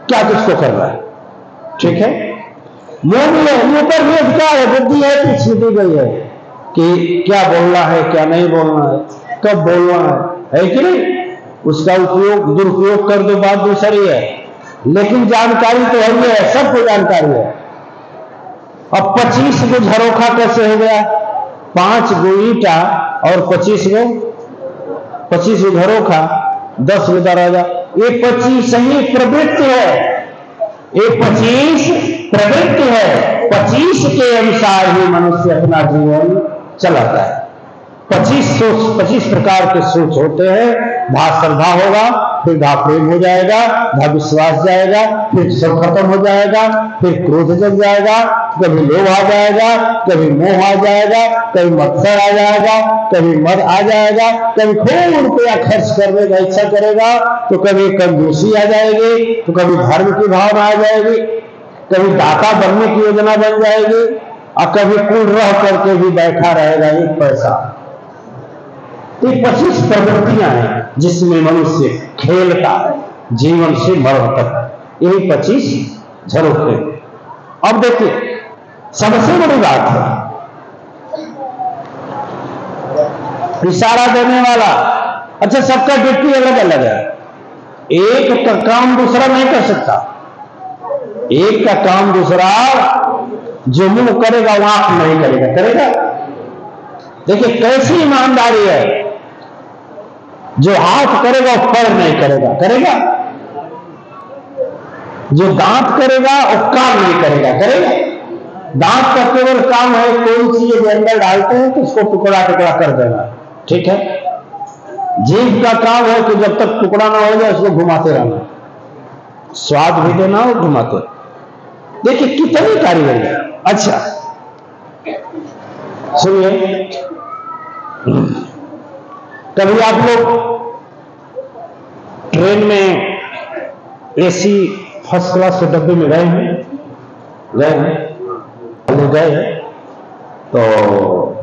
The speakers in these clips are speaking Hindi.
क्या किसको करना है, ठीक है। मुंह भी है, मुंह पर भी अधिकार है, बुद्धि है तो छीटी गई है कि क्या बोलना है क्या नहीं बोलना है, कब बोलना है कि नहीं। उसका उपयोग दुरुपयोग कर दो बात दूसरी है, लेकिन जानकारी तो है, सबको जानकारी है। अब 25 गो झरोखा कैसे हो गया, 5 गो ईटा और 25 गो झरोखा, 10 गो दरवाजा, ये 25 ही प्रवृत्ति है, ये 25 प्रवृत्ति है। 25 के अनुसार ही मनुष्य अपना जीवन चलाता है। 25 प्रकार के सोच होते हैं। धा श्रद्धा होगा, फिर धा प्रेम हो जाएगा, धा विश्वास जाएगा, फिर सब खत्म हो जाएगा, फिर क्रोध जग जाएगा, कभी लोभ आ जाएगा, कभी मोह आ जाएगा, कभी मत्सर आ जाएगा, कभी मद आ जाएगा, कभी खूब रुपया खर्च करने का इच्छा करेगा, तो कभी कंजूसी आ जाएगी, तो कभी धर्म की भावना आ जाएगी, कभी दाता बनने की योजना बन जाएगी, और कभी कुल रह करके भी बैठा रहेगा एक पैसा। तो 25 प्रवृत्तियां हैं जिसमें मनुष्य खेलता है जीवन से मरण तक, यही 25 झरोखे। अब देखिए सबसे बड़ी बात है इशारा देने वाला। अच्छा, सबका ड्यूटी अलग अलग है, एक का काम दूसरा नहीं कर सकता, एक का काम दूसरा जो मुंह करेगा वो आंख नहीं करेगा, करेगा। देखिए कैसी ईमानदारी है, जो हाथ करेगा वो पैर नहीं करेगा, करेगा। जो दांत करेगा वो कान नहीं करेगा, करेगा। दांत का केवल काम है कोई चीज अंदर डालते हैं तो उसको टुकड़ा टुकड़ा कर देना, ठीक है। जीभ का काम है कि जब तक टुकड़ा ना हो जाए उसको घुमाते रहना, स्वाद भी देना और घुमाते। देखिए कितनी कारीगरी है। अच्छा सुनिए, कभी आप लोग ट्रेन में एसी फर्स्ट क्लास के डब्बे में गए हैं गए तो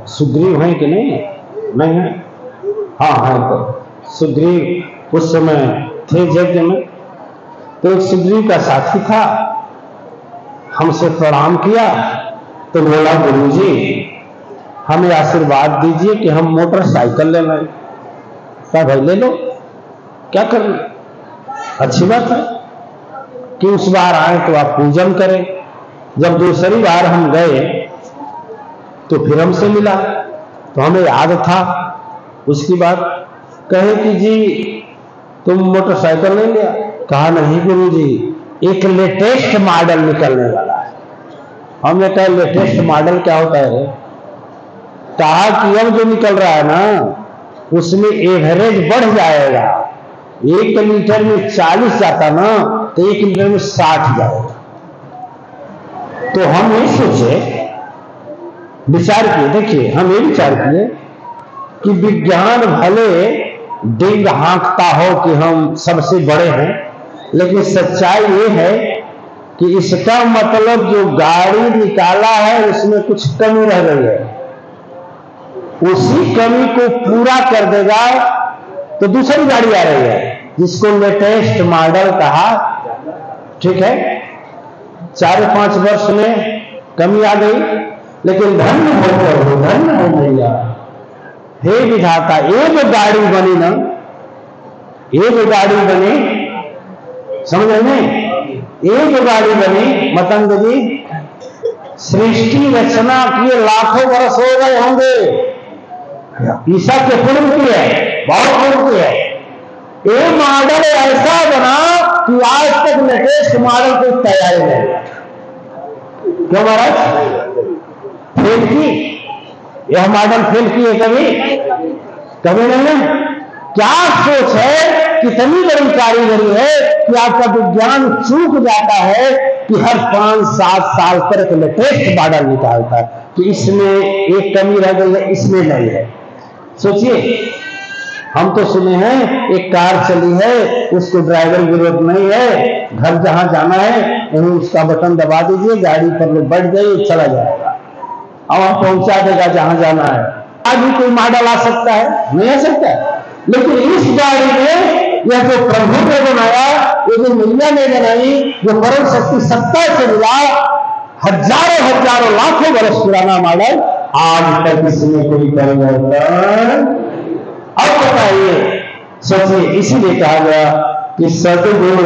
सुग्रीव हैं कि नहीं है? हाँ है। तो सुग्रीव उस समय थे यज्ञ में, तो एक सुग्रीव का साथी था, हमसे प्रणाम किया तो बोला गुरुजी हमें आशीर्वाद दीजिए कि हम मोटरसाइकिल ले रहे हैं। क्या भाई ले लो, क्या करना, अच्छी बात है कि उस बार आए तो आप पूजन करें। जब दूसरी बार हम गए तो फिर हमसे मिला तो हमें याद था उसकी बात, कहे कि जी तुम मोटरसाइकिल नहीं लिया? कहा नहीं गुरुजी, एक लेटेस्ट मॉडल निकलने वाला है। हमने कहा लेटेस्ट मॉडल क्या होता है? कहा कि अब जो निकल रहा है ना उसमें एवरेज बढ़ जाएगा, 1 लीटर में 40 जाता ना तो 1 लीटर में 60 जाएगा। तो हम ये सोचे, विचार किए, देखिए हम ये विचार किए कि विज्ञान भले डिंग हाँकता हो कि हम सबसे बड़े हैं, लेकिन सच्चाई ये है कि इसका मतलब जो गाड़ी निकाला है उसमें कुछ कमी रह गई है, उसी कमी को पूरा कर देगा तो दूसरी गाड़ी आ रही है जिसको लेटेस्ट मॉडल कहा, ठीक है। 4-5 वर्ष में कमी आ गई, लेकिन धन्य हो गया। हे विधाता, एक गाड़ी बनी ना, एक गाड़ी बनी, समझ में, एक गाड़ी बनी। मतंग जी सृष्टि रचना किए लाखों वर्ष हो गए होंगे, ईसा के पूर्व की है, बहुत पूर्व की है। ये मॉडल ऐसा बना कि आज तक लेटेस्ट मॉडल को तैयारी नहीं। क्यों महाराज फेल की? यह मॉडल फेल की है कभी नहीं। क्या सोच है, कितनी बड़ी कारीगरी है कि आपका विज्ञान चूक जाता है कि हर 5-7 साल पर एक लेटेस्ट मॉडल निकालता है कि इसमें एक कमी रह गई है, इसमें नहीं है। सोचिए, हम तो सुने हैं एक कार चली है, उसको ड्राइवर की जरूरत नहीं है, घर जहां जाना है वहीं उसका बटन दबा दीजिए, गाड़ी पर लोग बैठ गए, चला जाएगा और पहुंचा देगा जहां जाना है। आज भी कोई मॉडल आ सकता है? नहीं आ सकता है। लेकिन इस गाड़ी में यह जो प्रभु ने बनाया ये जो मैया ने बनाई, जो परम शक्ति सत्ता से मिला, हजारों हजारों लाखों वर्ष पुराना मॉडल, आज तक इसमें कोई परिवर्तन। अब बताइए, सोचिए, इसीलिए कहा गया कि सदगुरु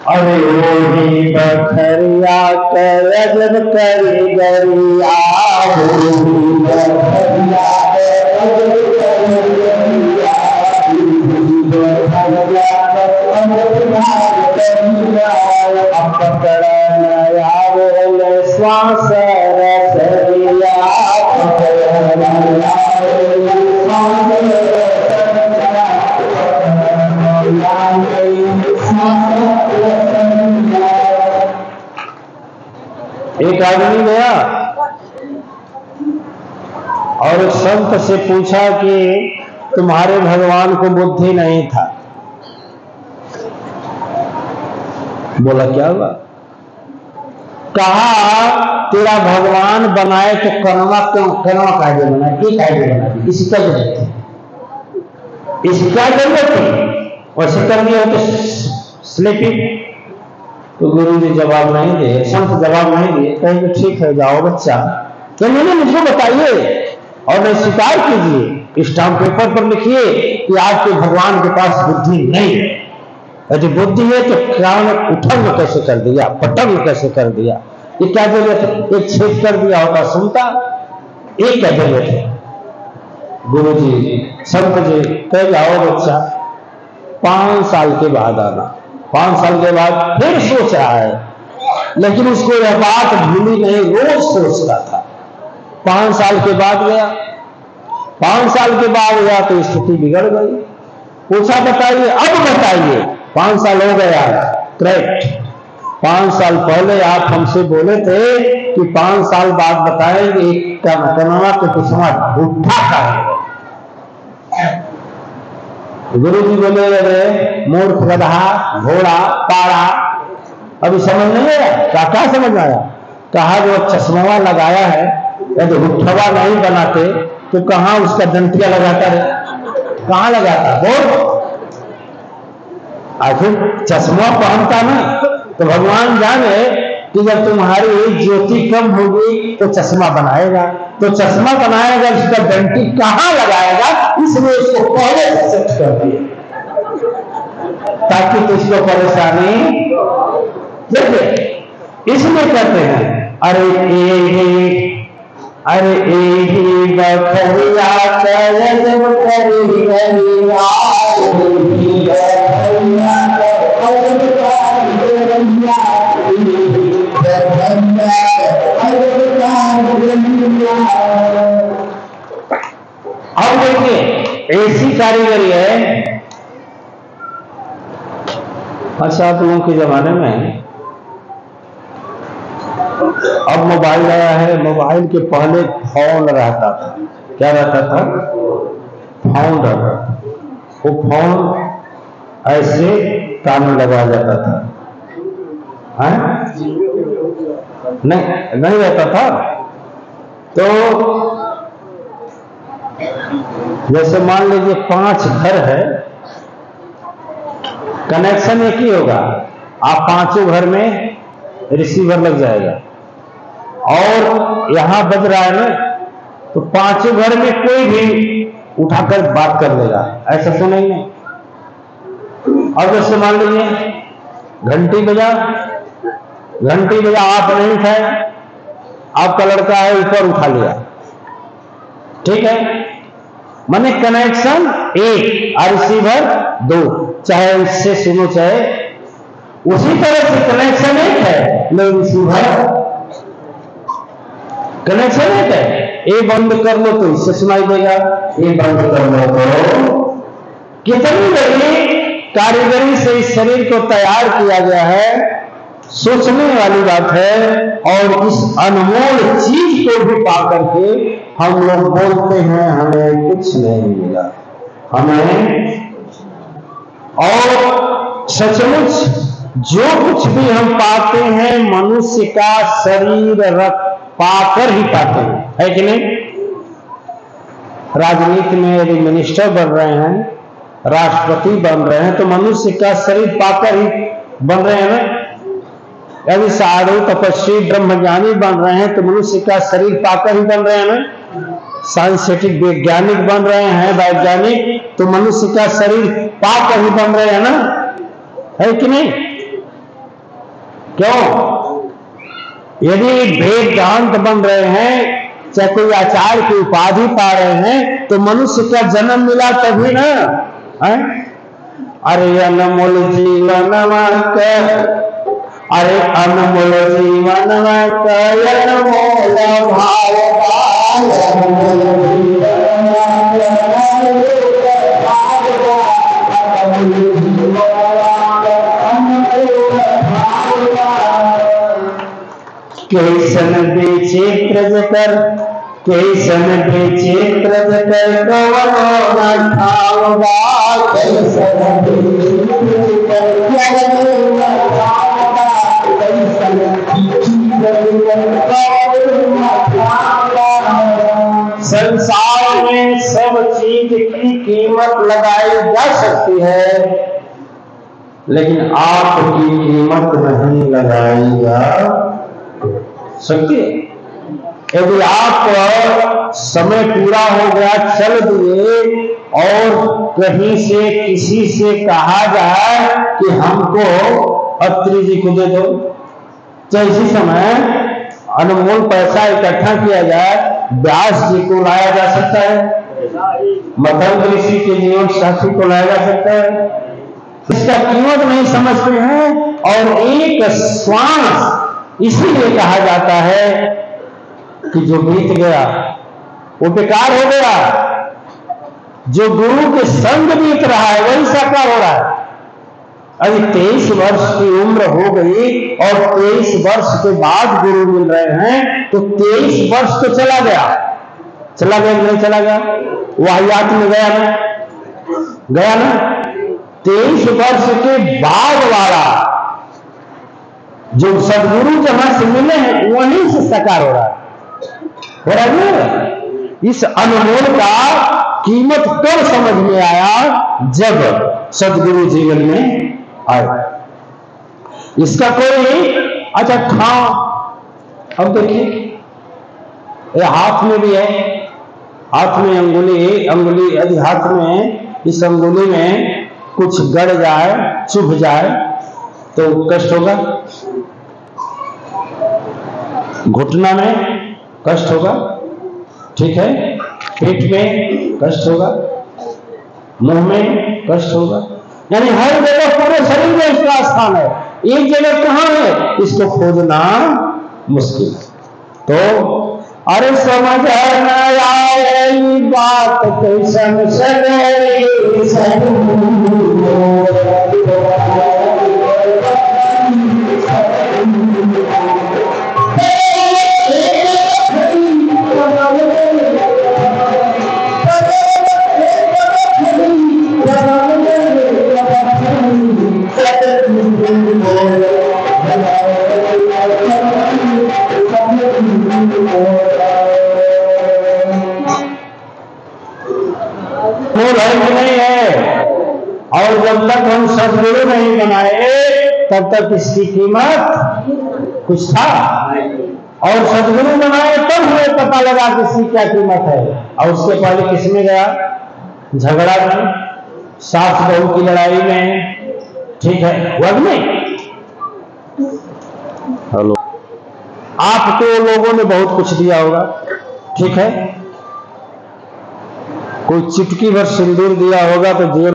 अरे वही बखरिया करजब करिया, पकड़ नया बोले श्वास रसरिया, एक आदमी गया और संत से पूछा कि तुम्हारे भगवान को बुद्धि नहीं था। बोला क्या हुआ? कहा तेरा भगवान बनाए तो कनवा क्यों, कनवा कायदे बनाए, एक कायदे बनाए, इसका जरूरत है, इसका जरूरत है, वैसे कर दिया तो स्लीपिंग। तो गुरु जी जवाब नहीं दिए, संत जवाब नहीं दिए, कहेंगे ठीक है जाओ बच्चा, तो मैंने मुझे बताइए और मैं स्वीकार कीजिए, स्टाम्प पेपर पर लिखिए कि आपके भगवान के पास बुद्धि नहीं है। यदि बुद्धि है तो कान उठन कैसे कर दिया, पटन कैसे कर दिया, ये क्या जरूरत है? एक छेद कर दिया होता सुनता, एक क्या जरूरत है? गुरु जी संत जी कह जाओ बच्चा 5 साल के बाद आना। 5 साल के बाद फिर सोच रहा है, लेकिन उसको यह बात भूली नहीं, रोज सोचता था। 5 साल के बाद गया, 5 साल के बाद गया तो स्थिति बिगड़ गई। पूछा बताइए, अब बताइए, 5 साल हो गया, करेक्ट। 5 साल पहले आप हमसे बोले थे कि 5 साल बाद बताएंगे कनवा तो किस्मा भूठा का है। गुरु जी बोले अरे मूर्ख, गधा, घोड़ा, पाड़ा, अभी समझ नहीं आया? क्या समझ आया? कहा जो चश्मा लगाया है, यदि हुठवा नहीं बनाते तो कहां उसका दंतिया लगाता है, कहां लगाता? बोल, आखिर चश्मा पहनता ना तो भगवान जाने कि जब तुम्हारी ज्योति कम होगी तो चश्मा बनाएगा, तो चश्मा बनाएगा, उसका डंटी कहां लगाएगा, इसलिए उसको पहले से सेट कर दिए ताकि तुझको परेशानी। देखिए, इसलिए कहते हैं अरे बखरिया करजब करिया, अब देखिए ऐसी कारीगरी है। अच्छा, आप लोगों के जमाने में अब मोबाइल आया है, मोबाइल के पहले फोन रहता था। क्या रहता था? फोन रहता था। वो फोन ऐसे कान में लगाया जाता था, नहीं रहता था। तो जैसे मान लीजिए 5 घर है, कनेक्शन एक ही होगा, आप 5 घर में रिसीवर लग जाएगा और यहां बज रहा है ना, तो 5 घर में कोई भी उठाकर बात कर लेगा, ऐसा तो नहीं है। अब जैसे मान लीजिए घंटी बजा, आप नहीं उठाए, आपका लड़का है ऊपर उठा लिया, ठीक है, माने कनेक्शन एक और रिसीवर 2, चाहे इससे सुनो चाहे उसी तरह से कनेक्शन एक है, लेकिन रिसीवर कनेक्शन एक है। ये बंद कर लो तो इससे सुनाई देगा, ये बंद कर लो तो कितनी देरी कारीगरी से इस शरीर को तैयार किया गया है, सोचने वाली बात है। और इस अनमोल चीज को भी पा करके हम लोग बोलते हैं हमें कुछ नहीं मिला, हमें। और सचमुच जो कुछ भी हम पाते हैं मनुष्य का शरीर रख पाकर ही पाते हैं, है कि नहीं? राजनीति में यदि मिनिस्टर बन रहे हैं, राष्ट्रपति बन रहे हैं, तो मनुष्य का शरीर पाकर ही बन रहे हैं ना। यदि साधु तपस्वी ब्रह्मज्ञानी बन रहे हैं तो मनुष्य का शरीर पाकर ही बन रहे हैं ना। साइंटिफिक वैज्ञानिक बन रहे हैं, वैज्ञानिक, तो मनुष्य का शरीर पाकर ही बन रहे हैं ना, है कि नहीं? क्यों? यदि वेदांत बन रहे हैं, चाहे कोई आचार्य की उपाधि पा रहे हैं, तो मनुष्य का जन्म मिला तभी ना, है? अरे अनमोल जीवन अरे अनमोल जीवन अनमोल भाव कैसन बेचे त्रज कर, कैसन बेचे त्रज कर कवनो न ठावबा, कैसन बेचे संसार में सब चीज की कीमत लगाई जा सकती है, लेकिन आपकी कीमत नहीं लगाई जा सकती। यदि आप समय पूरा हो गया चल दिए और कहीं से किसी से कहा जाए कि हमको अत्री जी को दे दो, तो इसी समय अनमोल पैसा इकट्ठा किया जाए, व्यास जी को लाया जा सकता है, मदन ऋषि के जीवन साथी को लाया जा सकता है। इसका कीमत नहीं समझते हैं और एक श्वास इसीलिए कहा जाता है कि जो बीत गया वो बेकार हो गया, जो गुरु के संग बीत रहा है वही साकार हो रहा है। अभी 23 वर्ष की उम्र हो गई और 23 वर्ष के बाद गुरु मिल रहे हैं, तो 23 वर्ष तो चला गया, चला गया नहीं चला गया, वाहियात में गया ना, गया ना। 23 वर्ष के बाद वाला जो सदगुरु जहां से मिले हैं वहीं से साकार हो रहा है। इस अनमोल का कीमत कब समझ में आया? जब सदगुरु जीवन में आए। इसका कोई अच्छा अब देखिए ये हाथ में भी है, हाथ में अंगुली यदि हाथ में इस अंगुली में कुछ गड़ जाए, चुभ जाए तो कष्ट होगा, घुटना में कष्ट होगा, ठीक है, पेट में कष्ट होगा, मुंह में कष्ट होगा, यानी हर जगह पूरे शरीर में इसका स्थान है। एक जगह कहां है इसको खोजना मुश्किल है। तो अरे समझ न आए बात कैसन सगरी नहीं है। और जब तक हम सदगुरु नहीं बनाए तब तक इसकी कीमत कुछ था, और सदगुरु बनाए तब हमें पता लगा कि इसकी क्या कीमत है। और उसके पहले किसमें गया? झगड़ा में, सास बहू की लड़ाई में, ठीक है, वह में। हेलो, आपको लोगों ने बहुत कुछ दिया होगा, ठीक है, कोई चुटकी भर सिंदूर दिया होगा तो जीवन